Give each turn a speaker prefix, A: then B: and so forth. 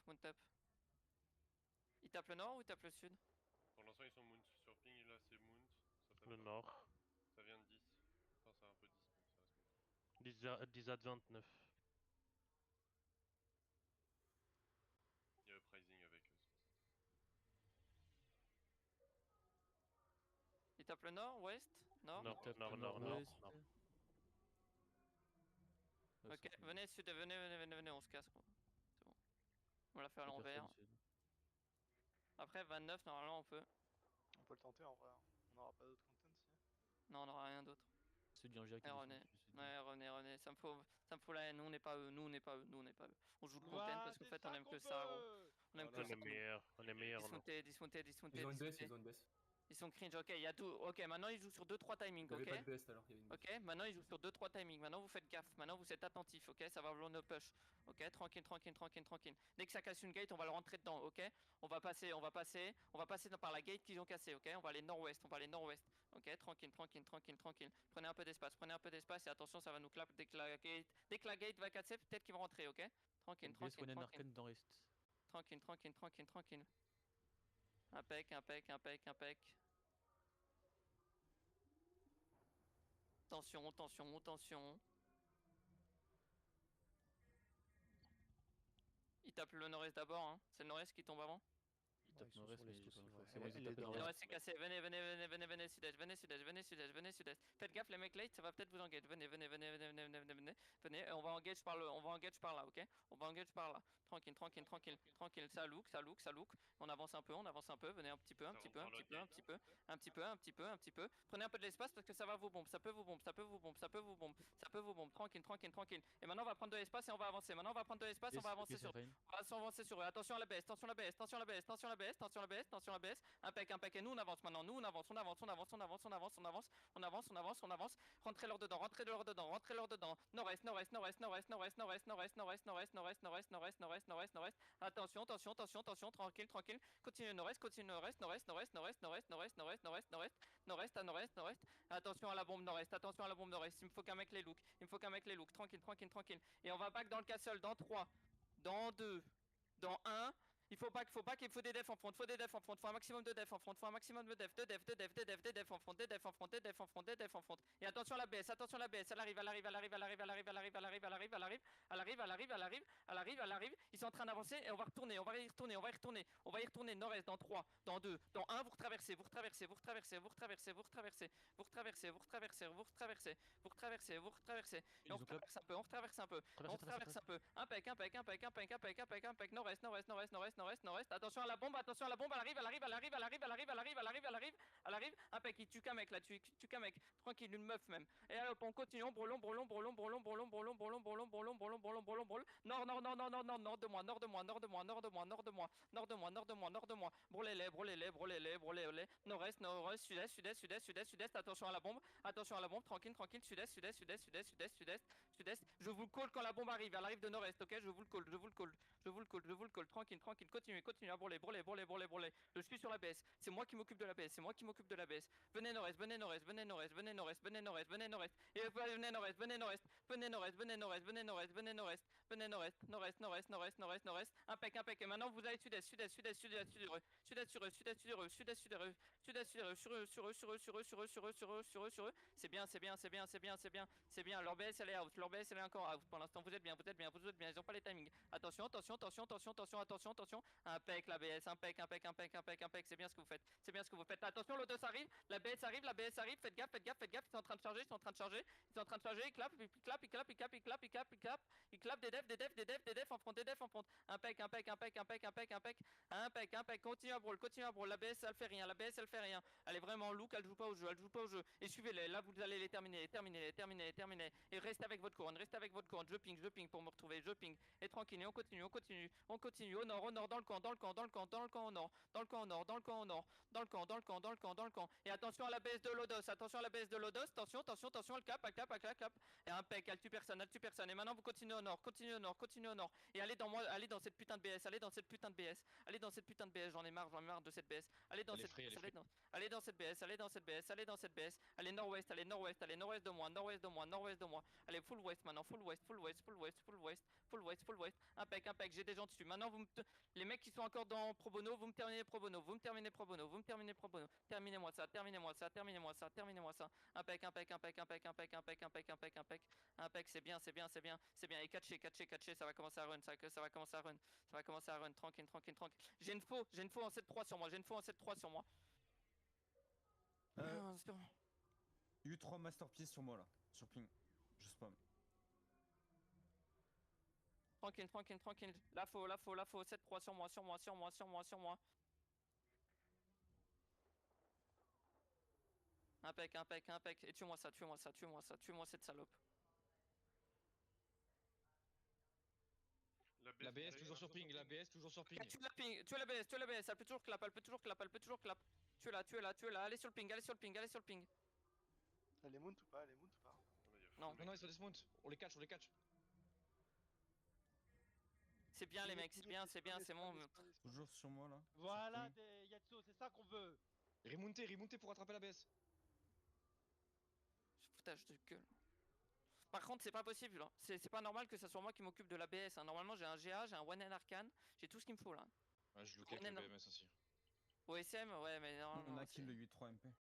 A: Mount up. Ils tapent le nord ou ils tapent le sud?
B: Pour l'instant, ils sont Mount. Sur ping, là, c'est Mount. Ça tape
C: Le
B: pas.
C: nord.
B: Ça vient de 10. Enfin, c'est un peu 10, mais ça reste Mount.
C: 10 à 29.
B: Il y a uprising avec eux, c'est pour ça.
A: Ils tapent le nord, ouest? Nord?
C: Nord,
D: Tape
C: nord,
D: le
C: nord,
D: nord-ouest.
C: nord.
D: Ouais,
A: Ok,
D: ça,
A: venez sud, venez, on se casse. C'est bon. On l'a fait à
D: y a
A: l'envers.
D: personne sud.
A: Après 29, normalement on peut.
E: On peut le tenter en vrai. Hein. On n'aura pas d'autres contents si.
A: Non, on aura rien d'autre.
D: C'est du Angia qui
A: Ouais,
D: défend
A: revenez.
D: dessus, c'est
A: Ouais, revenez. Ça me faut la haine. Nous on n'est pas eux, nous on n'est pas eux, nous on n'est pas eux. On joue le content parce qu'en fait on aime que ça, gros. On aime que
C: On
A: ça.
C: est meilleur, on est meilleur. Non.
A: Dismonter.
F: Ils ont une baisse, ils ont une baisse.
A: Ils sont cringe, ok, il y a tout. Ok, maintenant ils jouent sur 2-3 timings,
F: Il n'y avait pas de
A: ok?
F: baisse alors, il y avait une baisse.
A: Ok, maintenant ils jouent sur 2-3 timings. Maintenant vous faites gaffe, maintenant vous êtes attentifs, ok? Ça va vouloir no push. Ok, tranquille. Dès que ça casse une gate, on va le rentrer dedans, ok? On va passer par la gate qu'ils ont cassée, ok? On va aller nord-ouest, Ok, tranquille. Prenez un peu d'espace et attention, ça va nous clap dès que la gate va casser, peut-être qu'ils vont rentrer, ok? Tranquille.
D: Arcane dans l'est.
A: Tranquille. Impec. Tension. Il tape le nord-est d'abord, hein. C'est le nord-est qui tombe avant.
D: Il tape
G: ils sont
D: nord-est,
G: sur
D: mais
G: l'est aussi, ouais.
D: c'est bon, ils ont
G: Les
D: tapé
G: deux
A: Le
D: nord-est.
A: nord-est c'est cassé. Venez, sud-est. Faites gaffe les mecs late, ça va peut-être vous engage. Venez. Venez, on va engage par là, ok? On va engage par là. Tranquille. Ça look. On avance un peu. Venez un petit peu. Prenez un peu de l'espace parce que ça va vous bombe. Ça peut vous bombe. Tranquille. Et maintenant on va prendre de l'espace et on va avancer. On va avancer sur eux. Attention à la baisse. Impec. Et nous on avance maintenant. On avance. Rentrez leur dedans. Nord-est. Attention. Tranquille. Continue nord-est. Attention à la bombe nord-est. Il me faut qu'un mec les look. Tranquille. Et on va back dans le castle dans 3, dans 2, dans 1. Il faut des defs en front. Faut un maximum de defs en front. De defs en front. Et attention à la BS. Elle arrive. Ils sont en train d'avancer et on va y retourner. Nord-est dans 3, dans 2, dans 1. Vous retraversez. Et on retraverse un peu. Impec. Nord-est. Attention à la bombe. Elle arrive. Impec. Il tue qu'un mec là. Tranquille, une meuf même. Et hop, on continue. On brûle. Nord de moi. Brûlez-les. Nord-est, sud-est. Attention à la bombe. Tranquille. Sud-est. Je vous le call quand la bombe arrive. Elle arrive de nord-est, ok? Je vous le call. Tranquille. Continuez à brûler. Je suis sur la BS. C'est moi qui m'occupe de la BS. Venez nord-est. Et venez nord-est. Nord-est. Impec. Et maintenant vous allez sud-est. Sud-est sur eux. C'est bien. Leur BS elle est encore out. Pour l'instant vous êtes bien. Ils ont pas les timings. Attention. Impec la BS. Impec. C'est bien ce que vous faites. Attention, l'O2 arrive. La BS arrive. Faites gaffe. Ils sont en train de charger. Ils clapent. Ils clapent des defs en front. Impec. Continue à brawl. La BS elle fait rien. Elle est vraiment look. Elle joue pas au jeu. Et suivez-les. Là vous allez les terminer. Et restez avec votre couronne. Je ping pour me retrouver. Et tranquille. Et on continue. Au nord. Dans le camp au nord. Et attention à la baisse de Lodos. Attention, elle cap. Et impec, elle tue personne. Et maintenant vous continuez au nord. Et allez dans cette putain de BS. putain de BS, j'en ai marre de cette BS. Allez dans
G: Elle est
A: cette
G: free, elle est
A: BS, allez dans cette BS, allez dans cette BS, allez dans cette BS. Allez nord-ouest, allez nord-ouest, allez nord-ouest de moi, nord-ouest de moi, nord-ouest de moi. Allez full west maintenant, full west, full west, full west, full west, full west, full west. Impec, j'ai des gens dessus. Maintenant les mecs qui sont encore dans pro bono, vous me terminez pro bono, vous me terminez pro bono, vous me terminez pro bono. Terminez-moi ça, terminez-moi ça, terminez-moi ça, terminez-moi ça. Impec, c'est bien, c'est bien, c'est bien, c'est bien. Et catché, ça va commencer à run, ça va commencer à run, ça va commencer à run, tranquille. J'ai une faux en 7-3 sur moi, j'ai une faux en 7-3 sur moi.
H: U3 masterpiece sur moi là, sur ping. Je spam.
A: Tranquille. La faux, 7-3 sur moi. Impec. Et tue-moi cette salope.
G: La BS toujours sur ping, la BS toujours sur ping.
A: Tu la BS, elle peut toujours clap, Tu es là, allez sur le ping.
E: Elle est mount ou pas?
A: Non.
G: Non, ils sont desmount, on les catch.
A: C'est bien les mecs, c'est bien, c'est bon.
H: Toujours sur moi là.
I: Voilà, Yatso, c'est ça qu'on veut.
G: Remontez pour attraper la BS.
A: Foutage de gueule. Par contre, c'est pas possible, hein. C'est pas normal que ça soit moi qui m'occupe de la BS. Hein. Normalement, j'ai un GA, j'ai un One N Arcane, j'ai tout ce qu'il me faut là.
G: Ouais, je look avec le BMS aussi.
A: OSM, ouais, mais non.
H: On a kill le 8-3 MP.